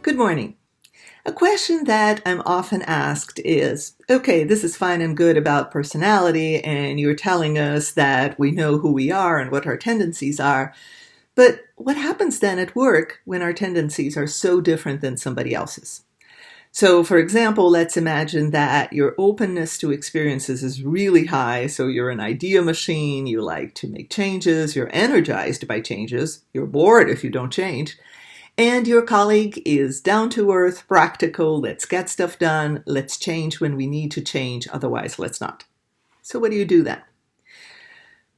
Good morning. A question that I'm often asked is, okay, this is fine and good about personality, and you're telling us that we know who we are and what our tendencies are, but what happens then at work when our tendencies are so different than somebody else's? So, for example, let's imagine that your openness to experiences is really high, so you're an idea machine, you like to make changes, you're energized by changes, you're bored if you don't change, and your colleague is down to earth, practical, let's get stuff done, let's change when we need to change, otherwise let's not. So what do you do then?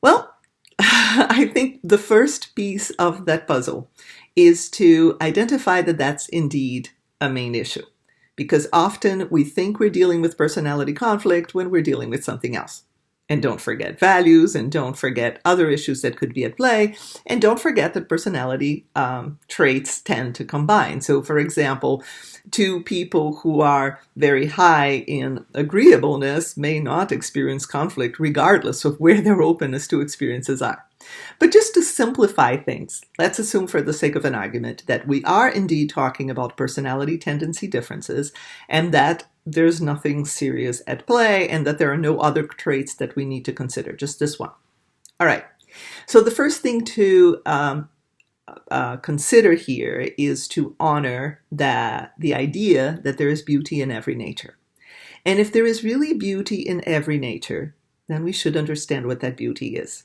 Well, I think the first piece of that puzzle is to identify that that's indeed a main issue. Because often we think we're dealing with personality conflict when we're dealing with something else. And don't forget values, and don't forget other issues that could be at play, and don't forget that personality traits tend to combine. So, for example, two people who are very high in agreeableness may not experience conflict regardless of where their openness to experiences are. But just to simplify things, let's assume for the sake of an argument that we are indeed talking about personality tendency differences and that there's nothing serious at play and that there are no other traits that we need to consider, just this one. All right, so the first thing to consider here is to honor the idea that there is beauty in every nature. And if there is really beauty in every nature, then we should understand what that beauty is.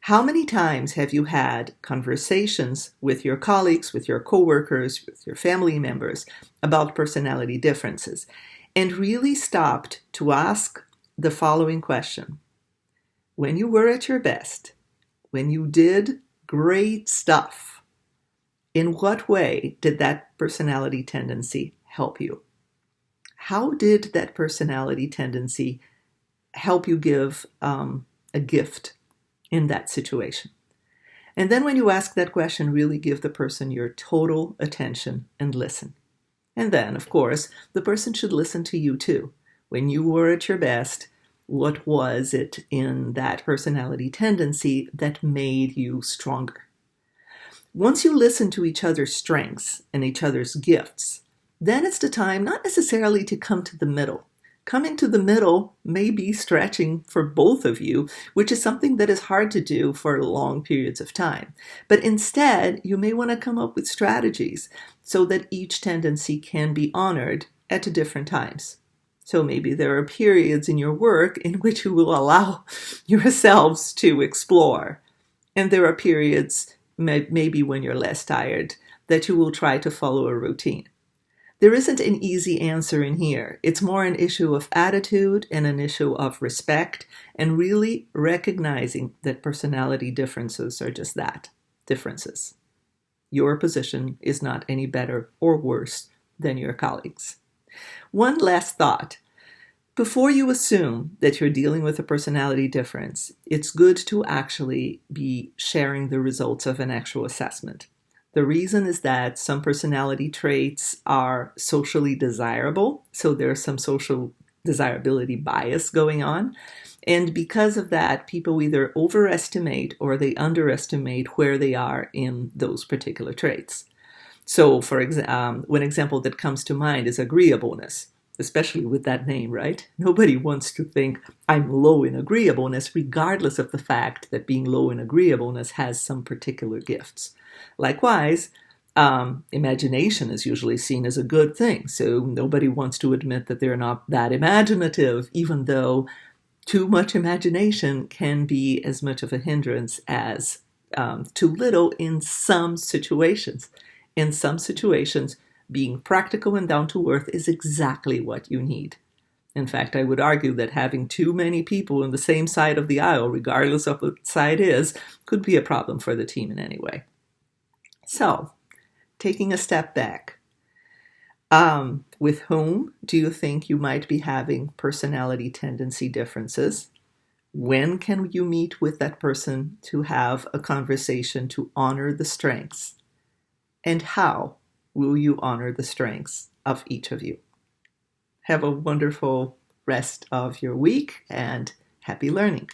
How many times have you had conversations with your colleagues, with your coworkers, with your family members about personality differences and really stopped to ask the following question? When you were at your best, when you did great stuff, in what way did that personality tendency help you? How did that personality tendency help you give a gift in that situation? And then when you ask that question, really give the person your total attention and listen. And then, of course, the person should listen to you too. When you were at your best, what was it in that personality tendency that made you stronger? Once you listen to each other's strengths and each other's gifts, then it's the time not necessarily to come to the middle. Coming to the middle may be stretching for both of you, which is something that is hard to do for long periods of time. But instead, you may want to come up with strategies so that each tendency can be honored at different times. So maybe there are periods in your work in which you will allow yourselves to explore. And there are periods, maybe when you're less tired, that you will try to follow a routine. There isn't an easy answer in here. It's more an issue of attitude and an issue of respect and really recognizing that personality differences are just that, differences. Your position is not any better or worse than your colleagues. One last thought. Before you assume that you're dealing with a personality difference, it's good to actually be sharing the results of an actual assessment. The reason is that some personality traits are socially desirable, so there's some social desirability bias going on. And because of that, people either overestimate or they underestimate where they are in those particular traits. So, for example, one example that comes to mind is agreeableness, especially with that name, right? Nobody wants to think I'm low in agreeableness, regardless of the fact that being low in agreeableness has some particular gifts. Likewise, imagination is usually seen as a good thing, so nobody wants to admit that they're not that imaginative, even though too much imagination can be as much of a hindrance as too little in some situations. In some situations, being practical and down to earth is exactly what you need. In fact, I would argue that having too many people on the same side of the aisle, regardless of what side is, could be a problem for the team in any way. So, taking a step back, with whom do you think you might be having personality tendency differences? When can you meet with that person to have a conversation to honor the strengths? And how will you honor the strengths of each of you? Have a wonderful rest of your week and happy learning.